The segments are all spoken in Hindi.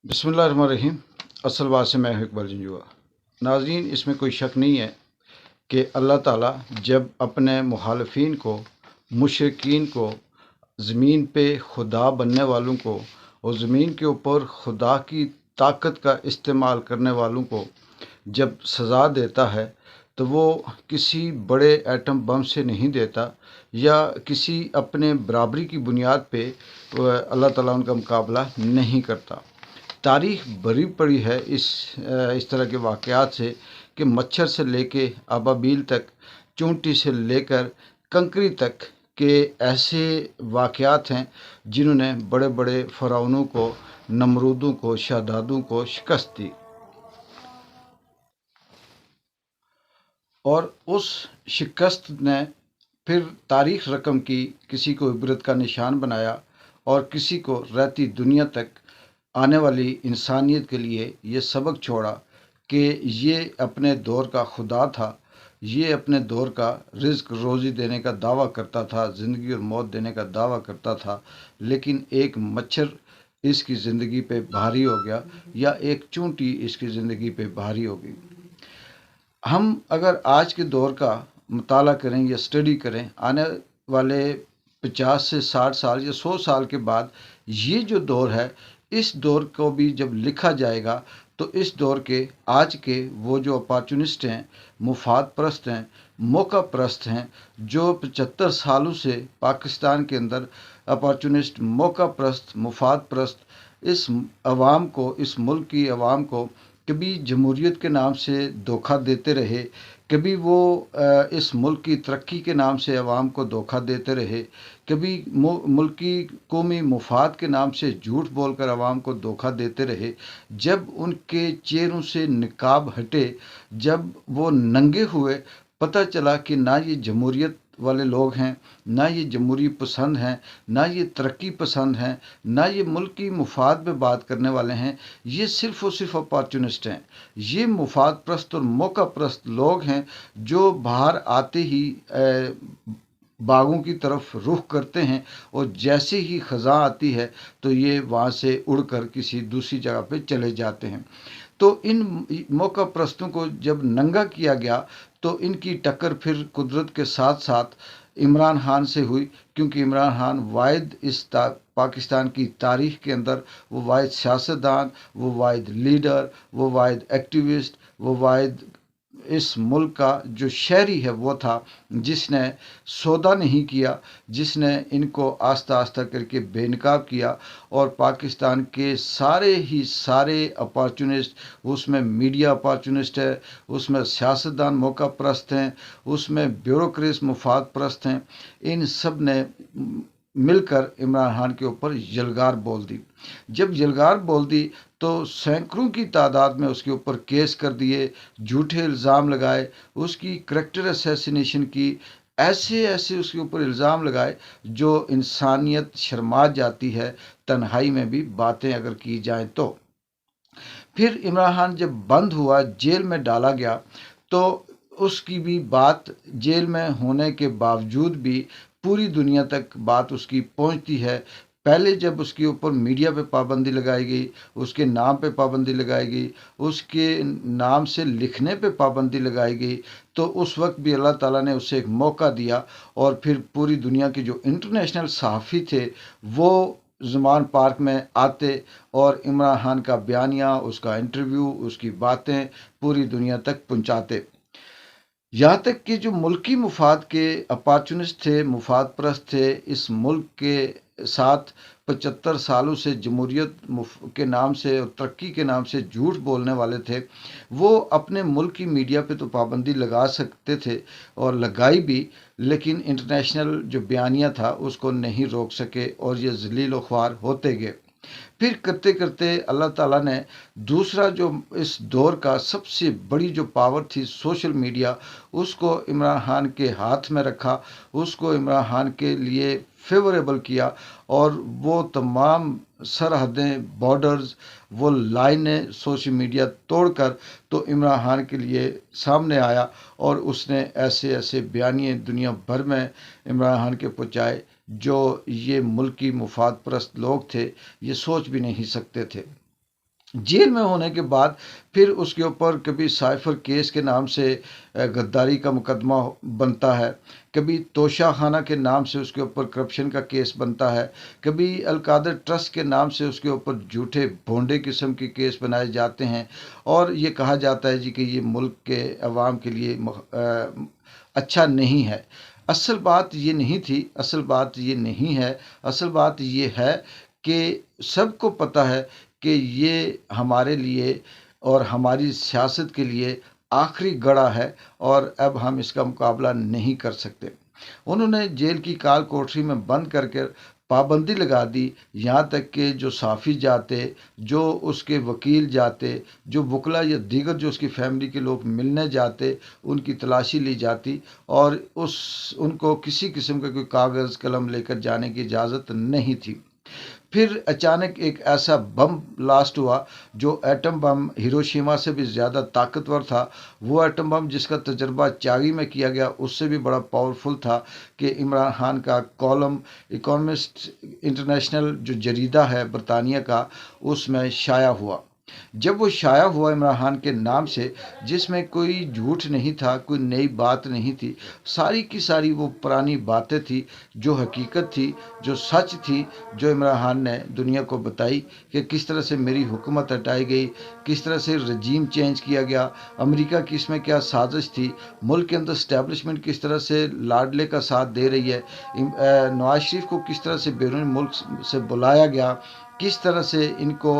बिस्मिल्लाहिर्रहमानिर्रहीम। असल बात से मैं हूं इकबाल जंजुआ। नाज़रीन, इसमें कोई शक नहीं है कि अल्लाह ताला जब अपने मुखालफिन को, मुशरिकीन को, ज़मीन पे खुदा बनने वालों को और ज़मीन के ऊपर खुदा की ताकत का इस्तेमाल करने वालों को जब सज़ा देता है तो वो किसी बड़े एटम बम से नहीं देता या किसी अपने बराबरी की बुनियाद पे अल्लाह ताला उनका मुकाबला नहीं करता। तारीख भरी पड़ी है इस तरह के वाक़यात से कि मच्छर से लेके अबाबील तक, चूंटी से लेकर कंकरी तक के ऐसे वाक़यात हैं जिन्होंने बड़े बड़े फ़िरौनों को, नमरूदों को, शहदादों को शिकस्त दी। और उस शिकस्त ने फिर तारीख रकम की, किसी को इबरत का निशान बनाया और किसी को रहती दुनिया तक आने वाली इंसानियत के लिए ये सबक छोड़ा कि ये अपने दौर का खुदा था। ये अपने दौर का रिज़्क रोज़ी देने का दावा करता था, ज़िंदगी और मौत देने का दावा करता था, लेकिन एक मच्छर इसकी ज़िंदगी पे भारी हो गया या एक चूंटी इसकी ज़िंदगी पे भारी हो गई। हम अगर आज के दौर का मुताला करें या स्टडी करें, आने वाले 50 से 60 साल या 100 साल के बाद ये जो दौर है, इस दौर को भी जब लिखा जाएगा तो इस दौर के आज के वो जो अपॉर्चुनिस्ट हैं, मुफाद परस्त हैं, मौका परस्त हैं, जो 75 सालों से पाकिस्तान के अंदर अपॉर्चुनिस्ट, मौका परस्त, मुफाद परस्त इस अवाम को, इस मुल्क की अवाम को कभी जमहूरियत के नाम से धोखा देते रहे, कभी वो इस मुल्क की तरक्की के नाम से अवाम को धोखा देते रहे, कभी मुल्की कौमी मुफाद के नाम से झूठ बोलकर अवाम को धोखा देते रहे। जब उनके चेहरों से निकाब हटे, जब वो नंगे हुए, पता चला कि ना ये जमहूरियत वाले लोग हैं, ना ये जमहूरी पसंद हैं, ना ये तरक्की पसंद हैं, ना ये मुल्क की मुफाद में बात करने वाले हैं। ये सिर्फ़ और सिर्फ अपॉर्चुनिस्ट हैं। ये मुफाद परस्त और मौका परस्त लोग हैं जो बाहर आते ही बागों की तरफ रुख करते हैं और जैसे ही ख़ज़ां आती है तो ये वहाँ से उड़कर किसी दूसरी जगह पे चले जाते हैं। तो इन मौका परस्तों को जब नंगा किया गया तो इनकी टक्कर फिर कुदरत के साथ साथ इमरान खान से हुई, क्योंकि इमरान खान वाहिद पाकिस्तान की तारीख के अंदर वो वाहिद सियासतदान, वो वाहिद लीडर, वो वाहिद एक्टिविस्ट, वो वाहिद इस मुल्क का जो शहरी है वो था जिसने सौदा नहीं किया, जिसने इनको आस्ता आस्ता करके बेनकाब किया। और पाकिस्तान के सारे ही सारे अपॉर्चुनिस्ट, उसमें मीडिया अपॉर्चुनिस्ट है, उसमें सियासतदान मौका परस्त हैं, उसमें ब्यूरोक्रेट्स मुफाद परस्त हैं, इन सब ने मिलकर इमरान खान के ऊपर यलगार बोल दी। जब यलगार बोल दी तो सैकड़ों की तादाद में उसके ऊपर केस कर दिए, झूठे इल्ज़ाम लगाए, उसकी करैक्टर असैसिनेशन की, ऐसे ऐसे उसके ऊपर इल्ज़ाम लगाए जो इंसानियत शर्मा जाती है तन्हाई में भी बातें अगर की जाएं तो। फिर इमरान खान जब बंद हुआ, जेल में डाला गया, तो उसकी भी बात जेल में होने के बावजूद भी पूरी दुनिया तक बात उसकी पहुंचती है। पहले जब उसके ऊपर मीडिया पे पाबंदी लगाई गई, उसके नाम पे पाबंदी लगाई गई, उसके नाम से लिखने पे पाबंदी लगाई गई, तो उस वक्त भी अल्लाह ताला ने उसे एक मौका दिया और फिर पूरी दुनिया के जो इंटरनेशनल सहाफ़ी थे वो ज़मान पार्क में आते और इमरान खान का बयानिया, उसका इंटरव्यू, उसकी बातें पूरी दुनिया तक पहुंचाते। यहाँ तक कि जो मुल्की मुफाद के अपॉर्चुनिस्ट थे, मुफाद परस्त थे, इस मुल्क के साथ 75 सालों से जमहूरियत के नाम से और तरक्की के नाम से झूठ बोलने वाले थे, वो अपने मुल्क की मीडिया पे तो पाबंदी लगा सकते थे और लगाई भी, लेकिन इंटरनेशनल जो बयानिया था उसको नहीं रोक सके और ये ज़लील व ख्वार होते गए। फिर करते करते अल्लाह ताला ने दूसरा जो इस दौर का सबसे बड़ी जो पावर थी सोशल मीडिया, उसको इमरान खान के हाथ में रखा, उसको इमरान खान के लिए फेवरेबल किया और वो तमाम सरहदें, बॉर्डर्स, वो लाइनें सोशल मीडिया तोड़कर तो इमरान खान के लिए सामने आया और उसने ऐसे ऐसे बयानिए दुनिया भर में इमरान खान के पहुँचाए जो ये मुल्की मुफाद परस्त लोग थे ये सोच भी नहीं सकते थे। जेल में होने के बाद फिर उसके ऊपर कभी साइफर केस के नाम से गद्दारी का मुकदमा बनता है, कभी तोशाखाना के नाम से उसके ऊपर करप्शन का केस बनता है, कभी अलकादर ट्रस्ट के नाम से उसके ऊपर झूठे भोंडे किस्म के केस बनाए जाते हैं। और ये कहा जाता है जी कि ये मुल्क के अवाम के लिए अच्छा नहीं है। असल बात ये नहीं थी, असल बात ये नहीं है। असल बात ये है कि सबको पता है कि ये हमारे लिए और हमारी सियासत के लिए आखिरी गड़ा है और अब हम इसका मुकाबला नहीं कर सकते। उन्होंने जेल की काल कोठरी में बंद करके पाबंदी लगा दी, यहाँ तक कि जो साफ़ी जाते, जो उसके वकील जाते, जो वकला या दीगर जो उसकी फैमिली के लोग मिलने जाते, उनकी तलाशी ली जाती और उनको किसी किस्म का कोई कागज़ कलम लेकर जाने की इजाज़त नहीं थी। फिर अचानक एक ऐसा बम ब्लास्ट हुआ जो एटम बम हिरोशिमा से भी ज़्यादा ताकतवर था। वो एटम बम जिसका तजर्बा चागी में किया गया उससे भी बड़ा पावरफुल था कि इमरान खान का कॉलम इकोनॉमिस्ट इंटरनेशनल जो जरीदा है बरतानिया का, उसमें शाया हुआ। जब वो शाया हुआ इमरान खान के नाम से, जिसमें कोई झूठ नहीं था, कोई नई बात नहीं थी, सारी की सारी वो पुरानी बातें थी, जो हकीकत थी, जो सच थी, जो इमरान खान ने दुनिया को बताई कि किस तरह से मेरी हुकूमत हटाई गई, किस तरह से रजीम चेंज किया गया, अमेरिका की इसमें क्या साजिश थी, मुल्क के अंदर स्टैब्लिशमेंट किस तरह से लाडले का साथ दे रही है, नवाज शरीफ को किस तरह से बैरून मुल्क से बुलाया गया, किस तरह से इनको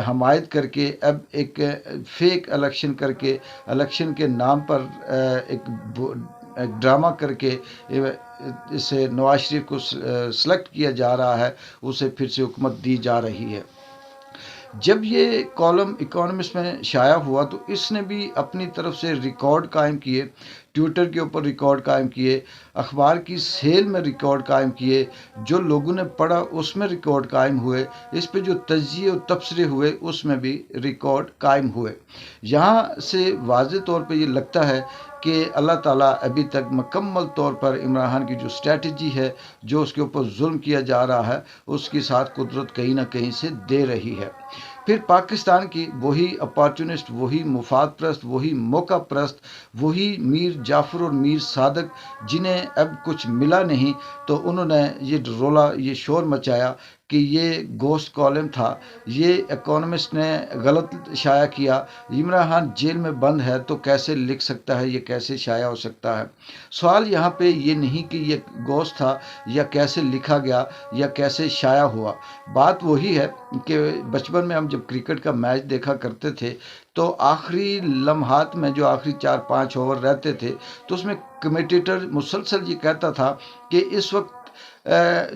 हमायत करके अब एक फेक इलेक्शन करके, इलेक्शन के नाम पर एक ड्रामा करके इसे नवाज शरीफ को सेलेक्ट किया जा रहा है, उसे फिर से हुकूमत दी जा रही है। जब ये कॉलम इकोनॉमिस्ट में शाया हुआ तो इसने भी अपनी तरफ से रिकॉर्ड कायम किए, ट्विटर के ऊपर रिकॉर्ड कायम किए, अखबार की सेल में रिकॉर्ड कायम किए, जो लोगों ने पढ़ा उसमें रिकॉर्ड कायम हुए, इस पे जो तज्जिए और तबसरे हुए उसमें भी रिकॉर्ड कायम हुए। यहाँ से वाज़ेह तौर पे ये लगता है कि अल्लाह ताला अभी तक मुकम्मल तौर पर इमरान खान की जो स्ट्रेटजी है, जो उसके ऊपर जुल्म किया जा रहा है, उसके साथ कुदरत कहीं ना कहीं से दे रही है। फिर पाकिस्तान की वही अपॉर्चुनिस्ट, वही मुफाद प्रस्त, वही मौका प्रस्त, वही मीर जाफ़र और मीर सादक, जिन्हें अब कुछ मिला नहीं तो उन्होंने ये रोला, ये शोर मचाया कि ये गोश्त कॉलम था, ये इकोनॉमिस्ट ने गलत शाया किया, इमरान खान जेल में बंद है तो कैसे लिख सकता है, ये कैसे शाया हो सकता है। सवाल यहाँ पे ये नहीं कि ये गोश्त था या कैसे लिखा गया या कैसे शाया हुआ। बात वही है कि बचपन में हम जब क्रिकेट का मैच देखा करते थे तो आखिरी लम्हात में जो आखिरी 4-5 ओवर रहते थे तो उसमें कमेंटेटर मुसलसल ये कहता था कि इस वक्त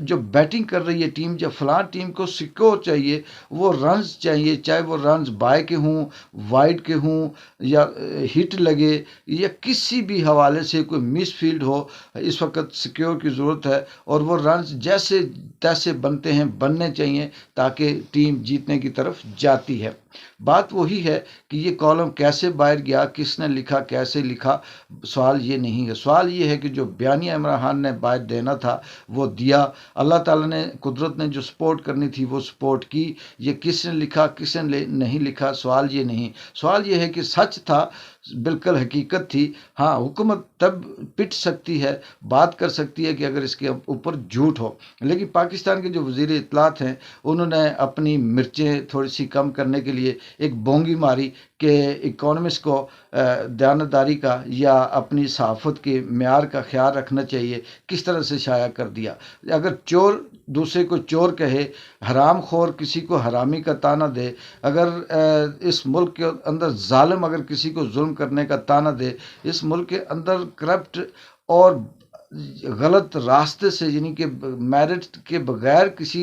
जो बैटिंग कर रही है टीम, जब फलां टीम को सिक्योर चाहिए, वो रन्स चाहिए, चाहे वो रन्स बाय के हों, वाइड के हों या हिट लगे या किसी भी हवाले से कोई मिस फील्ड हो, इस वक्त सिक्योर की ज़रूरत है और वो रन्स जैसे तैसे बनते हैं, बनने चाहिए ताकि टीम जीतने की तरफ जाती है। बात वही है कि ये कॉलम कैसे बाहर गया, किसने लिखा, कैसे लिखा, सवाल ये नहीं है। सवाल ये है कि जो बयानिया इमरान खान ने बाहर देना था वो दिया, अल्लाह ताला ने, कुदरत ने जो सपोर्ट करनी थी वो सपोर्ट की। ये किसने लिखा, किसने नहीं लिखा, सवाल ये नहीं। सवाल ये है कि सच था, बिल्कुल हकीकत थी। हाँ, हुकूमत तब पिट सकती है, बात कर सकती है कि अगर इसके ऊपर झूठ हो। लेकिन पाकिस्तान के जो वज़ीर इत्तलात हैं उन्होंने अपनी मिर्चें थोड़ी सी कम करने के लिए एक बोंगी मारी कि इकोनॉमिस्ट को दयानतदारी का या अपनी सहाफ़त के मेयार का ख्याल रखना चाहिए, किस तरह से शाया कर दिया। अगर चोर दूसरे को चोर कहे, हराम खोर किसी को हरामी का ताना दे, अगर इस मुल्क के अंदर जालिम अगर किसी को जुल्म करने का ताना दे, इस मुल्क के अंदर करप्ट और गलत रास्ते से यानी कि मेरिट के बगैर किसी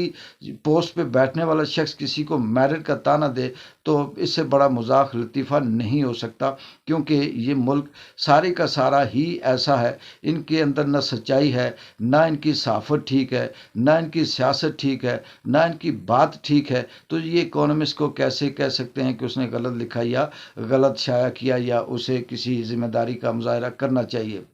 पोस्ट पे बैठने वाला शख्स किसी को मेरिट का ताना दे तो इससे बड़ा मजाक लतीफ़ा नहीं हो सकता, क्योंकि ये मुल्क सारे का सारा ही ऐसा है। इनके अंदर न सच्चाई है, ना इनकी सहाफ़त ठीक है, ना इनकी सियासत ठीक है, ना इनकी बात ठीक है। तो ये इकोनॉमिस्ट को कैसे कह सकते हैं कि उसने गलत लिखा या गलत शाया किया या उसे किसी जिम्मेदारी का मुजाहरा करना चाहिए।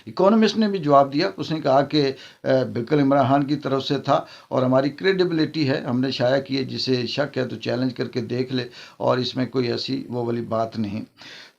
इकोनॉमिस्ट ने भी जवाब दिया। उसने कहा कि बिल्कुल इमरान खान की तरफ से था और हमारी क्रेडिबिलिटी है, हमने शाया की है, जिसे शक है तो चैलेंज करके देख ले और इसमें कोई ऐसी वो वाली बात नहीं।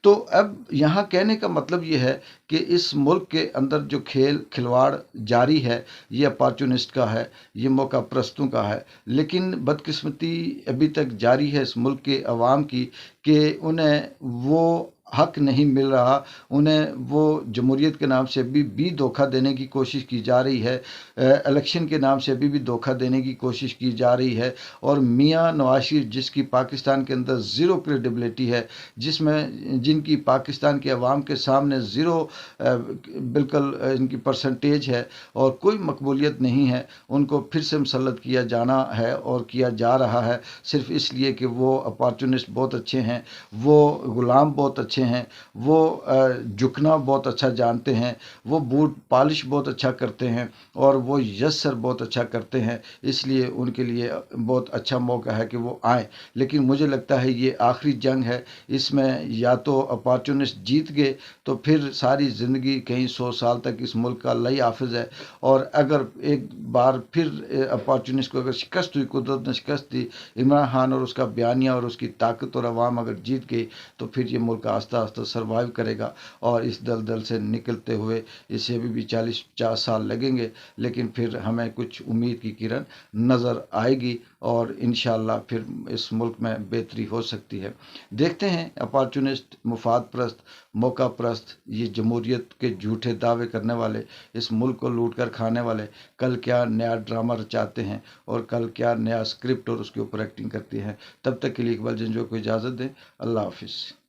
तो अब यहाँ कहने का मतलब ये है कि इस मुल्क के अंदर जो खिलवाड़ जारी है, ये अपॉर्चुनिस्ट का है, ये मौका परस्तों का है। लेकिन बदकिस्मती अभी तक जारी है इस मुल्क के अवाम की कि उन्हें वो हक नहीं मिल रहा, उन्हें वो जमहूरियत के नाम से अभी भी धोखा देने की कोशिश की जा रही है, इलेक्शन के नाम से अभी भी धोखा देने की कोशिश की जा रही है। और मियाँ नवाज शरीफ, जिसकी पाकिस्तान के अंदर ज़ीरो क्रेडिबिलिटी है, जिनकी पाकिस्तान के अवाम के सामने ज़ीरो बिल्कुल इनकी परसेंटेज है और कोई मकबूलियत नहीं है, उनको फिर से मुसल्लत किया जाना है और किया जा रहा है सिर्फ इसलिए कि वो अपॉर्चुनिस्ट बहुत अच्छे हैं, वो गुलाम बहुत अच्छे हैं, वो झुकना बहुत अच्छा जानते हैं, वो बूट पॉलिश बहुत अच्छा करते हैं और वो यस सर बहुत अच्छा करते हैं। इसलिए उनके लिए बहुत अच्छा मौका है कि वो आए। लेकिन मुझे लगता है ये आखिरी जंग है, इसमें या तो अपॉर्चुनिस्ट जीत गए तो फिर सारी ज़िंदगी कई 100 साल तक इस मुल्क का लई हाफिज है, और अगर एक बार फिर अपॉर्चुनिस्ट को अगर शिकस्त हुई, कुदरत ने शिकस्त दी, इमरान खान और उसका बयानिया और उसकी ताकत और अवाम अगर जीत गई तो फिर ये मुल्क आस्ता आस्ता सर्वाइव करेगा और इस दलदल से निकलते हुए इसे अभी भी 40-50 साल लगेंगे, लेकिन फिर हमें कुछ उम्मीद की किरण नज़र आएगी और इंशाअल्लाह फिर इस मुल्क में बेहतरी हो सकती है। देखते हैं अपॉर्चुनिस्ट, मुफाद परस्त, मौका परस्त, ये जमहूरियत के झूठे दावे करने वाले, इस मुल्क को लूट कर खाने वाले कल क्या नया ड्रामा रचाते हैं और कल क्या नया स्क्रिप्ट और उसके ऊपर एक्टिंग करते हैं। तब तक के लिए इकबाल जंजो को इजाज़त दें। अल्लाह हाफिज़।